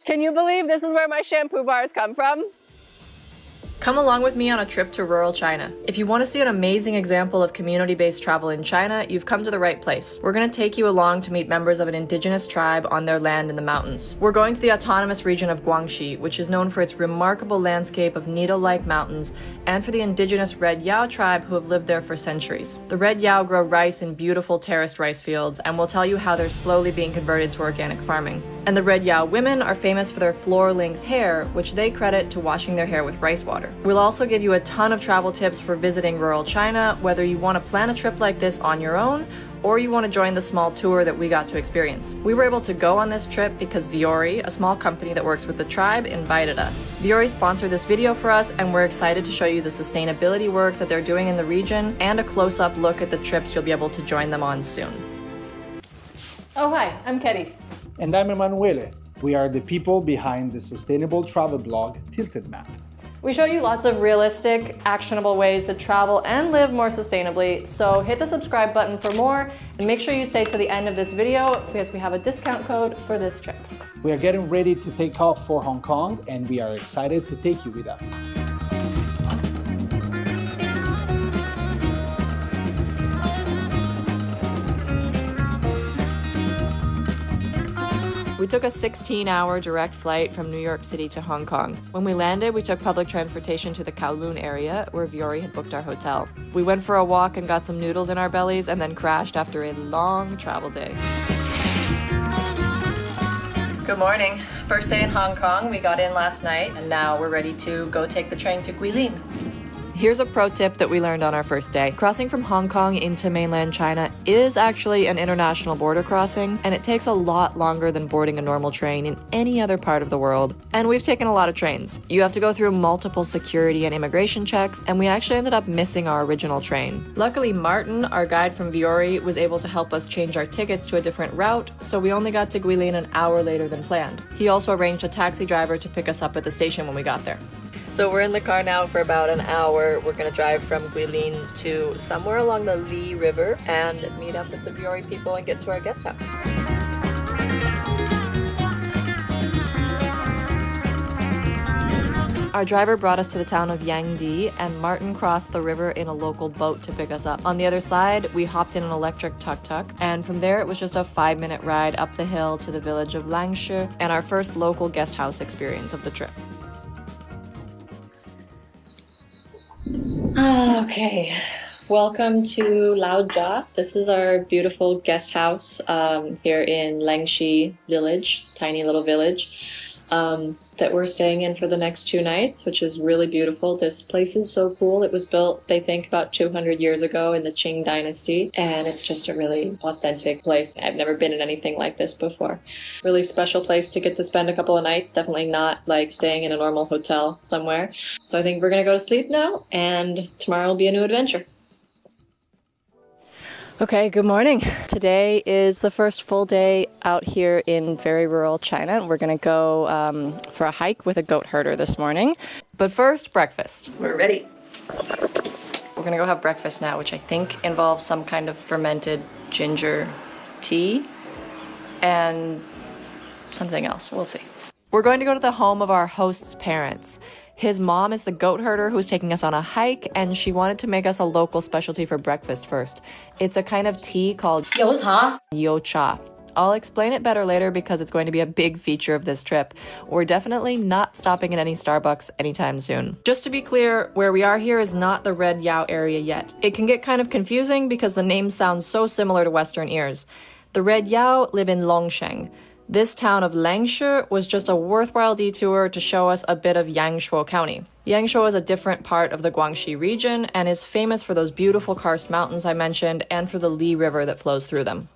Can you believe this is where my shampoo bars come from? Come along with me on a trip to rural China. If you want to see an amazing example of community-based travel in China, you've come to the right place. We're going to take you along to meet members of an indigenous tribe on their land in the mountains. We're going to the autonomous region of Guangxi, which is known for its remarkable landscape of needle-like mountains, and for the indigenous Red Yao tribe who have lived there for centuries. The Red Yao grow rice in beautiful terraced rice fields, and we'll tell you how they're slowly being converted to organic farming. And the Red Yao women are famous for their floor-length hair, which they credit to washing their hair with rice water. We'll also give you a ton of travel tips for visiting rural China, whether you want to plan a trip like this on your own, or you want to join the small tour that we got to experience. We were able to go on this trip because Viori, a small company that works with the tribe, invited us. Viori sponsored this video for us, and we're excited to show you the sustainability work that they're doing in the region and a close-up look at the trips you'll be able to join them on soon. Oh, hi, I'm Ketty. And I'm Emanuele. We are the people behind the sustainable travel blog Tilted Map. We show you lots of realistic, actionable ways to travel and live more sustainably, so hit the subscribe button for more and make sure you stay to the end of this video because we have a discount code for this trip. We are getting ready to take off for Hong Kong, and we are excited to take you with us. We took a 16-hour direct flight from New York City to Hong Kong. When we landed, we took public transportation to the Kowloon area, where Viori had booked our hotel. We went for a walk and got some noodles in our bellies, and then crashed after a long travel day. Good morning. First day in Hong Kong. We got in last night, and now we're ready to go take the train to Guilin. Here's a pro tip that we learned on our first day. Crossing from Hong Kong into mainland China is actually an international border crossing, and it takes a lot longer than boarding a normal train in any other part of the world. And we've taken a lot of trains. You have to go through multiple security and immigration checks, and we actually ended up missing our original train. Luckily, Martin, our guide from Viori, was able to help us change our tickets to a different route, so we only got to Guilin an hour later than planned. He also arranged a taxi driver to pick us up at the station when we got there. So we're in the car now for about an hour. We're gonna drive from Guilin to somewhere along the Li River and meet up with the Viori people and get to our guest house. Our driver brought us to the town of Yangdi, and Martin crossed the river in a local boat to pick us up. On the other side, we hopped in an electric tuk-tuk, and from there it was just a 5-minute ride up the hill to the village of Langshu, and our first local guest house experience of the trip. Okay, welcome to Laojia. This is our beautiful guest house here in Langshi village, tiny little village, that we're staying in for the next 2 nights, which is really beautiful. This place is so cool. It was built, they think, about 200 years ago in the Qing dynasty, and it's just a really authentic place. I've never been in anything like this before. Really special place to get to spend a couple of nights, definitely not like staying in a normal hotel somewhere. So I think we're gonna go to sleep now, and tomorrow will be a new adventure. Okay, good morning. Today is the first full day out here in very rural China. We're gonna go for a hike with a goat herder this morning. But first, breakfast. We're ready. We're gonna go have breakfast now, which I think involves some kind of fermented ginger tea and something else. We'll see. We're going to go to the home of our host's parents. His mom is the goat herder who's taking us on a hike, and she wanted to make us a local specialty for breakfast first. It's a kind of tea called yo-cha. I'll explain it better later because it's going to be a big feature of this trip. We're definitely not stopping at any Starbucks anytime soon. Just to be clear, where we are here is not the Red Yao area yet. It can get kind of confusing because the name sounds so similar to Western ears. The Red Yao live in Longsheng. This town of Langshu was just a worthwhile detour to show us a bit of Yangshuo County. Yangshuo is a different part of the Guangxi region and is famous for those beautiful karst mountains I mentioned and for the Li River that flows through them.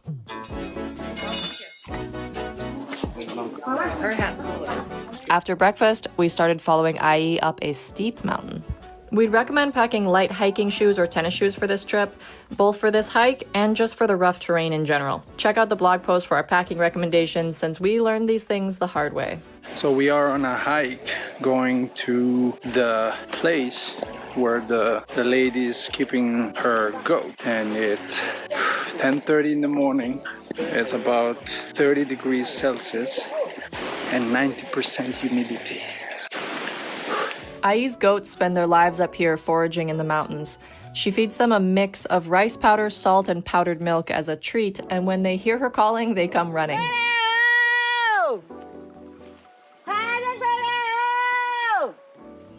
After breakfast, we started following Ai up a steep mountain. We'd recommend packing light hiking shoes or tennis shoes for this trip, both for this hike and just for the rough terrain in general. Check out the blog post for our packing recommendations since we learned these things the hard way. So we are on a hike going to the place where the lady is keeping her goat, and it's 10:30 in the morning. It's about 30 degrees Celsius, and 90% humidity. Ai's goats spend their lives up here foraging in the mountains. She feeds them a mix of rice powder, salt, and powdered milk as a treat, and when they hear her calling, they come running.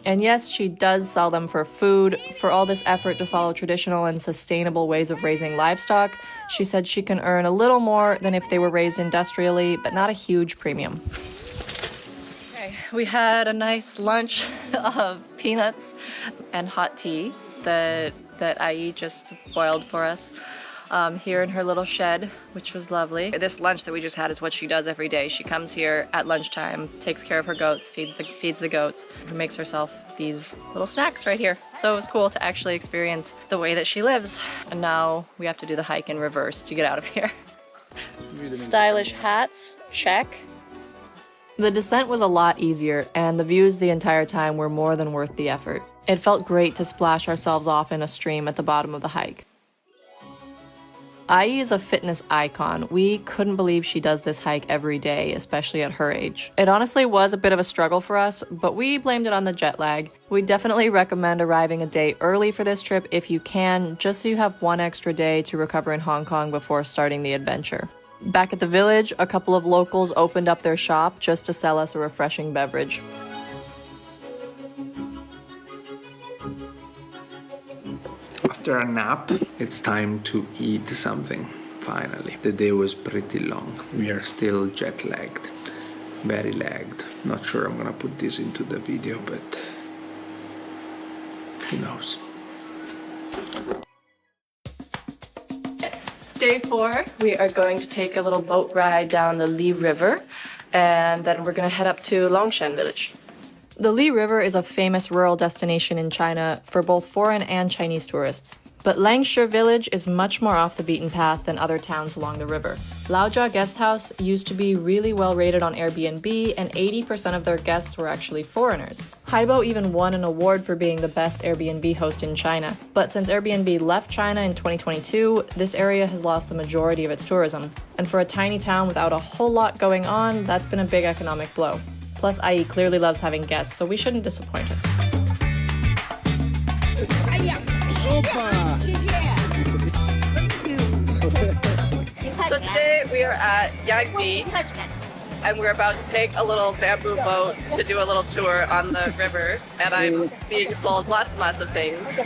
And yes, she does sell them for food. For all this effort to follow traditional and sustainable ways of raising livestock, she said she can earn a little more than if they were raised industrially, but not a huge premium. Okay, we had a nice lunch of peanuts and hot tea that Ai just boiled for us here in her little shed, which was lovely. This lunch that we just had is what she does every day. She comes here at lunchtime, takes care of her goats, feeds the goats, and makes herself these little snacks right here. So it was cool to actually experience the way that she lives. And now we have to do the hike in reverse to get out of here. Stylish hats, check. The descent was a lot easier, and the views the entire time were more than worth the effort. It felt great to splash ourselves off in a stream at the bottom of the hike. Ai is a fitness icon. We couldn't believe she does this hike every day, especially at her age. It honestly was a bit of a struggle for us, but we blamed it on the jet lag. We definitely recommend arriving a day early for this trip if you can, just so you have one extra day to recover in Hong Kong before starting the adventure. Back at the village, a couple of locals opened up their shop just to sell us a refreshing beverage. After a nap, it's time to eat something, finally. The day was pretty long. We are still jet lagged, very lagged. Not sure I'm gonna put this into the video, but who knows. Day 4, we are going to take a little boat ride down the Li River, and then we're going to head up to Longshan village. The Li River is a famous rural destination in China for both foreign and Chinese tourists. But Langsha village is much more off the beaten path than other towns along the river. Laojia Guest House used to be really well rated on Airbnb, and 80% of their guests were actually foreigners. Haibo even won an award for being the best Airbnb host in China. But since Airbnb left China in 2022, this area has lost the majority of its tourism. And for a tiny town without a whole lot going on, that's been a big economic blow. Plus, Ai clearly loves having guests, so we shouldn't disappoint her. So today we are at Yangdi, and we're about to take a little bamboo boat to do a little tour on the river, and I'm being sold lots and lots of things.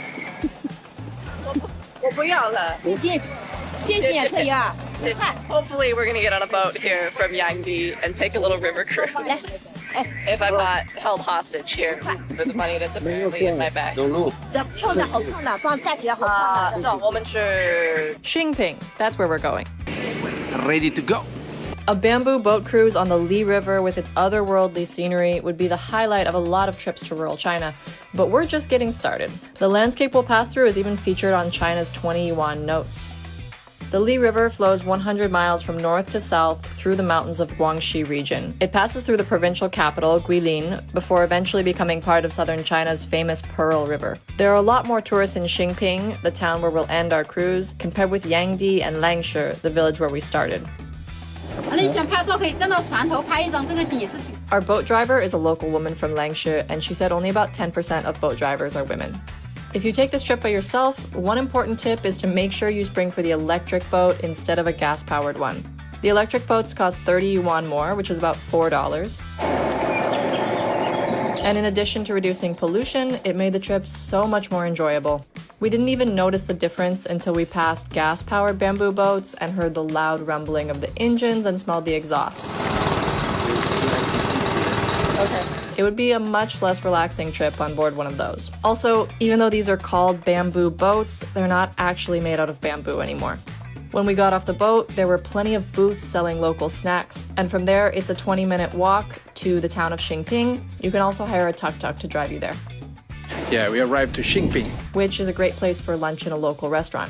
Hopefully we're gonna get on a boat here from Yangdi and take a little river cruise. If I'm not held hostage here for the money that's apparently in my bag. Xingping, that's where we're going. Ready to go. A bamboo boat cruise on the Li River with its otherworldly scenery would be the highlight of a lot of trips to rural China, but we're just getting started. The landscape we'll pass through is even featured on China's 20 yuan notes. The Li River flows 100 miles from north to south through the mountains of Guangxi region. It passes through the provincial capital, Guilin, before eventually becoming part of southern China's famous Pearl River. There are a lot more tourists in Xingping, the town where we'll end our cruise, compared with Yangdi and Langsha, the village where we started. Our boat driver is a local woman from Langsha, and she said only about 10% of boat drivers are women. If you take this trip by yourself, one important tip is to make sure you spring for the electric boat instead of a gas-powered one. The electric boats cost 30 yuan more, which is about $4. And in addition to reducing pollution, it made the trip so much more enjoyable. We didn't even notice the difference until we passed gas-powered bamboo boats and heard the loud rumbling of the engines and smelled the exhaust. Okay. It would be a much less relaxing trip on board one of those. Also, even though these are called bamboo boats, they're not actually made out of bamboo anymore. When we got off the boat, there were plenty of booths selling local snacks, and from there, it's a 20-minute walk to the town of Xingping. You can also hire a tuk-tuk to drive you there. Yeah, we arrived to Xingping, which is a great place for lunch in a local restaurant.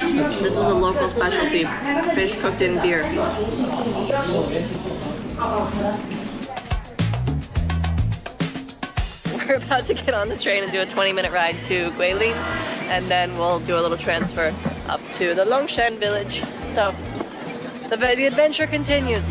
This is a local specialty, fish cooked in beer. We're about to get on the train and do a 20-minute ride to Guilin, and then we'll do a little transfer up to the Longshan village. So the adventure continues.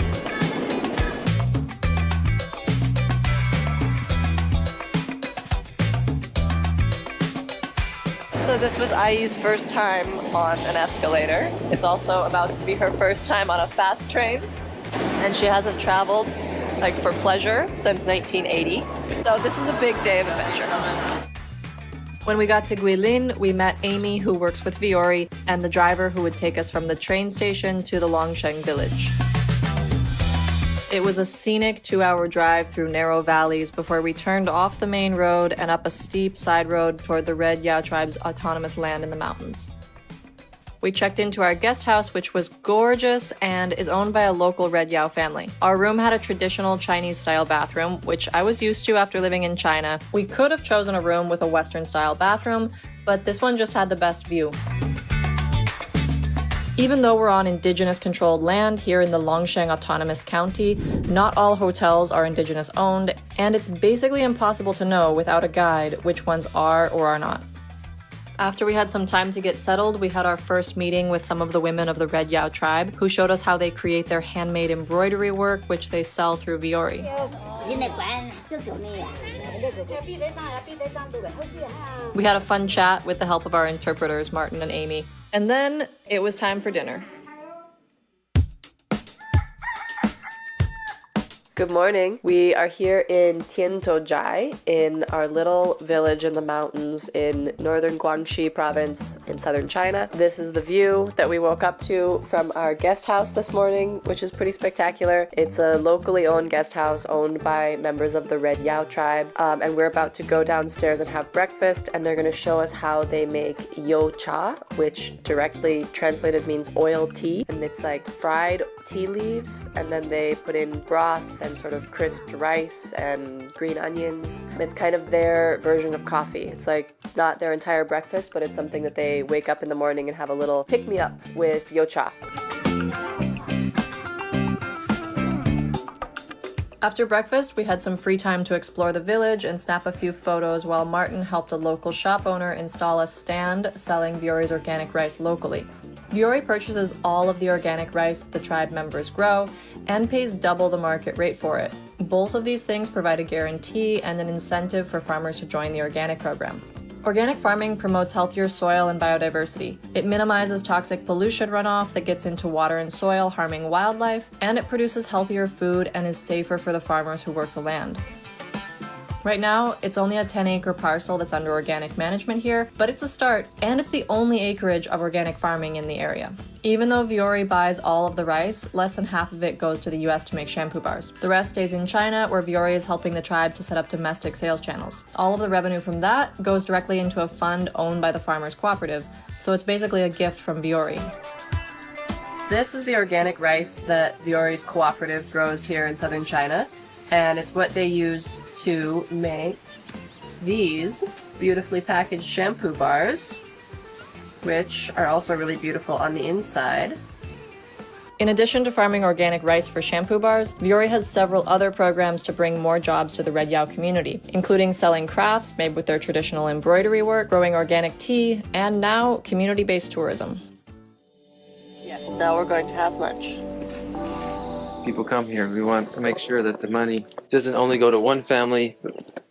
So this was Ai's first time on an escalator. It's also about to be her first time on a fast train. And she hasn't traveled like for pleasure since 1980. So this is a big day of adventure. When we got to Guilin, we met Amy, who works with Viore, and the driver who would take us from the train station to the Longsheng village. It was a scenic 2-hour drive through narrow valleys before we turned off the main road and up a steep side road toward the Red Yao tribe's autonomous land in the mountains. We checked into our guest house, which was gorgeous and is owned by a local Red Yao family. Our room had a traditional Chinese-style bathroom, which I was used to after living in China. We could have chosen a room with a Western-style bathroom, but this one just had the best view. Even though we're on indigenous-controlled land here in the Longsheng Autonomous County, not all hotels are indigenous-owned, and it's basically impossible to know without a guide which ones are or are not. After we had some time to get settled, we had our first meeting with some of the women of the Red Yao tribe, who showed us how they create their handmade embroidery work, which they sell through Viore. We had a fun chat with the help of our interpreters, Martin and Amy. And then it was time for dinner. Good morning. We are here in Tiantouzhai, in our little village in the mountains in northern Guangxi province in southern China. This is the view that we woke up to from our guest house this morning, which is pretty spectacular. It's a locally owned guest house owned by members of the Red Yao tribe, and we're about to go downstairs and have breakfast, and they're going to show us how they make you cha, which directly translated means oil tea, and it's like fried tea leaves, and then they put in broth and sort of crisped rice and green onions. It's kind of their version of coffee. It's like not their entire breakfast, but it's something that they wake up in the morning and have a little pick-me-up with yocha. After breakfast, we had some free time to explore the village and snap a few photos while Martin helped a local shop owner install a stand selling Viore's organic rice locally. Viore purchases all of the organic rice that the tribe members grow and pays double the market rate for it. Both of these things provide a guarantee and an incentive for farmers to join the organic program. Organic farming promotes healthier soil and biodiversity. It minimizes toxic pollution runoff that gets into water and soil, harming wildlife, and it produces healthier food and is safer for the farmers who work the land. Right now, it's only a 10-acre parcel that's under organic management here, but it's a start, and it's the only acreage of organic farming in the area. Even though Viore buys all of the rice, less than half of it goes to the US to make shampoo bars. The rest stays in China, where Viore is helping the tribe to set up domestic sales channels. All of the revenue from that goes directly into a fund owned by the Farmers Cooperative, so it's basically a gift from Viore. This is the organic rice that Viore's cooperative grows here in southern China. And it's what they use to make these beautifully packaged shampoo bars, which are also really beautiful on the inside. In addition to farming organic rice for shampoo bars, Viore has several other programs to bring more jobs to the Red Yao community, including selling crafts made with their traditional embroidery work, growing organic tea, and now community-based tourism. Yes, now we're going to have lunch. People come here. We want to make sure that the money doesn't only go to one family,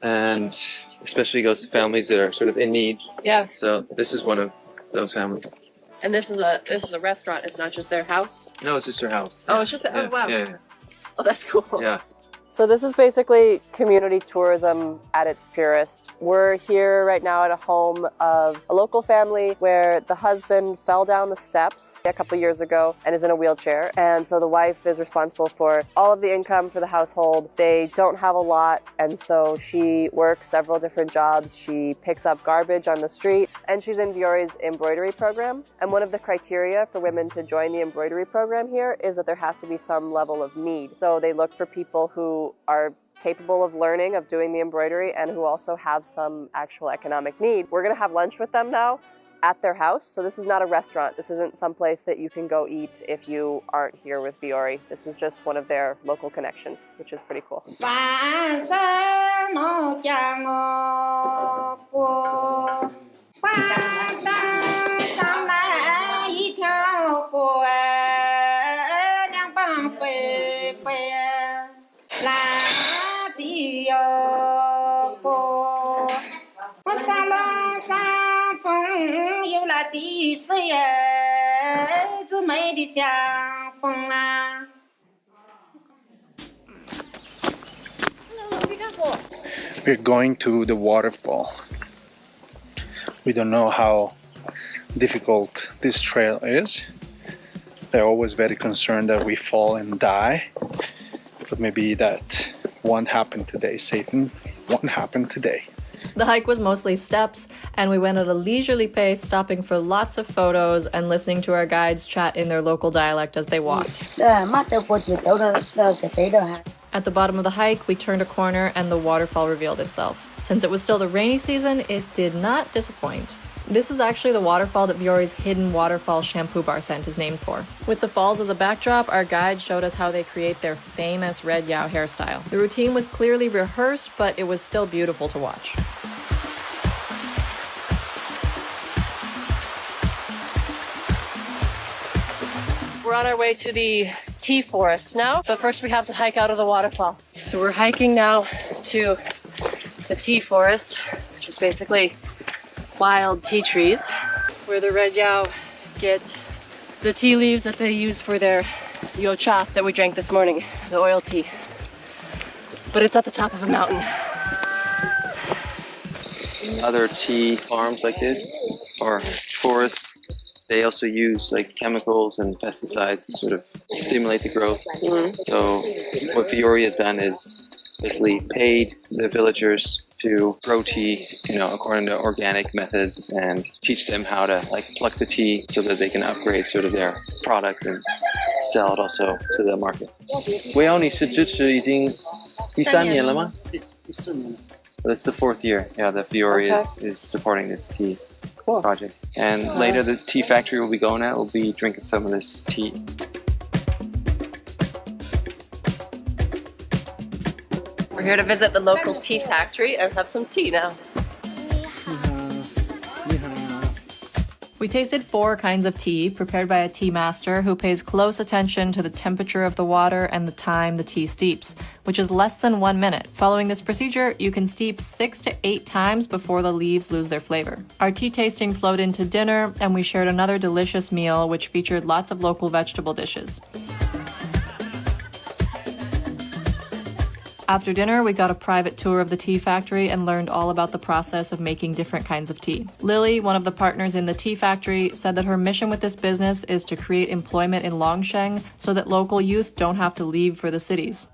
and especially goes to families that are sort of in need. Yeah. So this is one of those families. And this is a restaurant. It's not just their house. No, it's just their house. Oh, it's just Yeah, oh wow. Yeah. Oh, that's cool. Yeah. So this is basically community tourism at its purest. We're here right now at a home of a local family where the husband fell down the steps a couple years ago and is in a wheelchair. And so the wife is responsible for all of the income for the household. They don't have a lot, and so she works several different jobs. She picks up garbage on the street, and she's in Viore's embroidery program. And one of the criteria for women to join the embroidery program here is that there has to be some level of need. So they look for people who are capable of learning, of doing the embroidery, and who also have some actual economic need. We're gonna have lunch with them now at their house. So this is not a restaurant. This isn't some place that you can go eat if you aren't here with Viore. This is just one of their local connections, which is pretty cool. 的岁儿，姊妹的相逢啊。We're going to the waterfall. We don't know how difficult this trail is. They're always very concerned that we fall and die. But maybe that won't happen today, Satan. Won't happen today. The hike was mostly steps, and we went at a leisurely pace, stopping for lots of photos and listening to our guides chat in their local dialect as they walked. At the bottom of the hike, we turned a corner and the waterfall revealed itself. Since it was still the rainy season, it did not disappoint. This is actually the waterfall that Viori's hidden waterfall shampoo bar scent is named for. With the falls as a backdrop, our guide showed us how they create their famous red Yao hairstyle. The routine was clearly rehearsed, but it was still beautiful to watch. We're on our way to the tea forest now, but first we have to hike out of the waterfall. So we're hiking now to the tea forest, which is basically wild tea trees, where the red Yao get the tea leaves that they use for their yocha that we drank this morning, the oil tea. But it's at the top of a mountain. Other tea farms like this, or forests, they also use like chemicals and pesticides to sort of stimulate the growth. So what Viori has done is basically paid the villagers to grow tea, according to organic methods, and teach them how to like pluck the tea so that they can upgrade sort of their product and sell it also to the market. 维奥，你是支持已经第3年了吗？第4年。That's the 4th year. Yeah, the Viori is supporting this tea project. And later the tea factory we'll be going at, we'll be drinking some of this tea. We're here to visit the local tea factory and have some tea now. We tasted 4 kinds of tea prepared by a tea master who pays close attention to the temperature of the water and the time the tea steeps, which is less than 1 minute. Following this procedure, you can steep 6 to 8 times before the leaves lose their flavor. Our tea tasting flowed into dinner, and we shared another delicious meal which featured lots of local vegetable dishes. After dinner, we got a private tour of the tea factory and learned all about the process of making different kinds of tea. Lily, one of the partners in the tea factory, said that her mission with this business is to create employment in Longsheng so that local youth don't have to leave for the cities.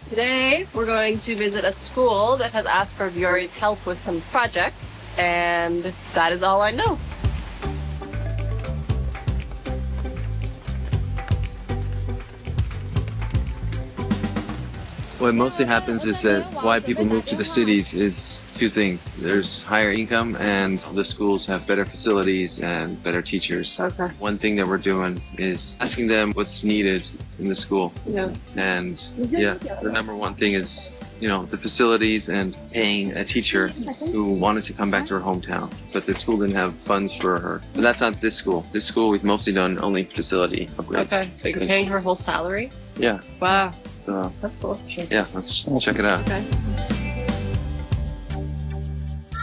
Today, we're going to visit a school that has asked for Viori's help with some projects, and that is all I know. What mostly happens is that why people move to the cities is 2 things. There's higher income, and the schools have better facilities and better teachers. Okay. One thing that we're doing is asking them what's needed in the school. Yeah. And the number 1 thing is, the facilities and paying a teacher who wanted to come back to her hometown, but the school didn't have funds for her. But that's not this school. This school, we've mostly done only facility upgrades. Okay. But you're paying her whole salary? Yeah. Wow. So, that's cool. Yeah, let's check it out. Okay.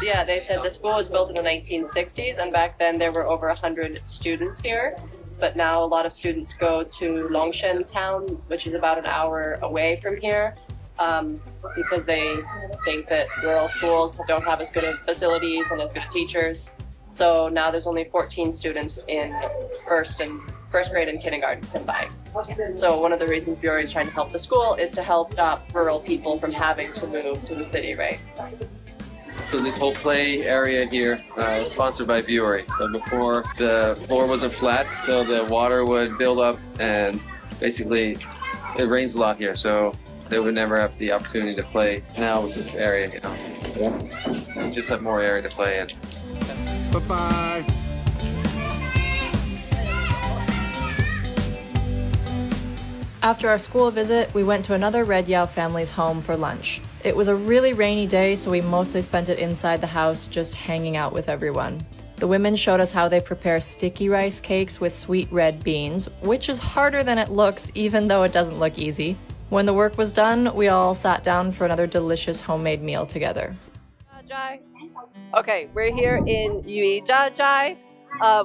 Yeah, they said the school was built in the 1960s, and back then there were over 100 students here. But now a lot of students go to Longshan town, which is about an hour away from here, because they think that rural schools don't have as good of facilities and as good of teachers. So now there's only 14 students in first grade and kindergarten combined. So one of the reasons Viori is trying to help the school is to help stop rural people from having to move to the city, right? So this whole play area here was sponsored by Viori. So before, the floor wasn't flat, so the water would build up, and basically it rains a lot here, so they would never have the opportunity to play. Now with this area, we just have more area to play in. Bye-bye. After our school visit, we went to another Red Yao family's home for lunch. It was a really rainy day, so we mostly spent it inside the house, just hanging out with everyone. The women showed us how they prepare sticky rice cakes with sweet red beans, which is harder than it looks, even though it doesn't look easy. When the work was done, we all sat down for another delicious homemade meal together. Okay, we're here in Yuijia,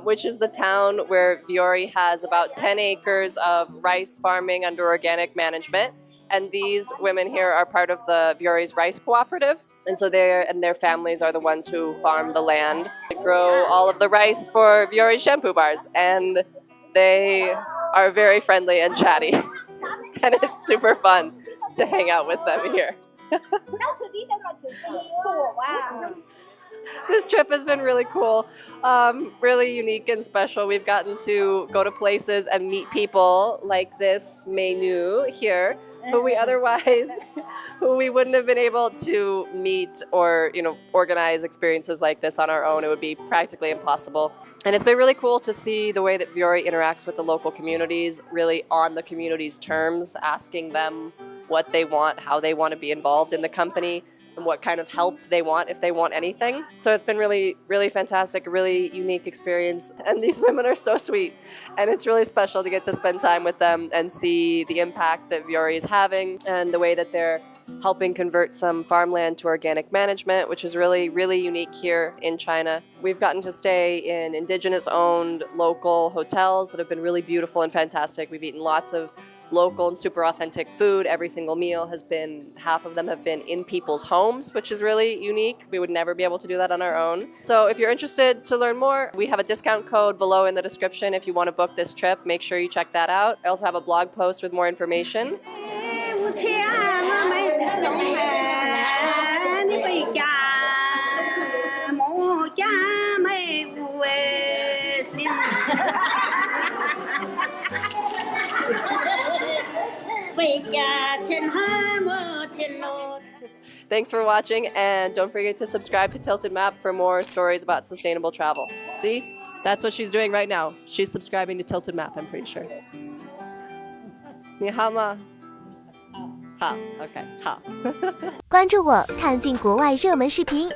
which is the town where Viore has about 10 acres of rice farming under organic management. And these women here are part of the Viore's rice cooperative. And so their families are the ones who farm the land. They grow all of the rice for Viore shampoo bars. And they are very friendly and chatty. And it's super fun to hang out with them here. This trip has been really cool, really unique and special. We've gotten to go to places and meet people like this menu here, who we wouldn't have been able to meet or, organize experiences like this on our own. It would be practically impossible. And it's been really cool to see the way that Viore interacts with the local communities, really on the community's terms, asking them what they want, how they want to be involved in the company, and what kind of help they want if they want anything. So it's been really, really fantastic, a really unique experience. And these women are so sweet. And it's really special to get to spend time with them and see the impact that Viore is having and the way that they're helping convert some farmland to organic management, which is really, really unique here in China. We've gotten to stay in indigenous-owned local hotels that have been really beautiful and fantastic. We've eaten lots of local and super authentic food. Every single meal half of them have been in people's homes, which is really unique. We would never be able to do that on our own. So if you're interested to learn more, we have a discount code below in the description. If you want to book this trip, make sure you check that out. I also have a blog post with more information. Thanks for watching, and don't forget to subscribe to Tilted Map for more stories about sustainable travel. See? That's what she's doing right now. She's subscribing to Tilted Map, I'm pretty sure. 你好吗？好，OK，好。关注我，看尽国外热门视频。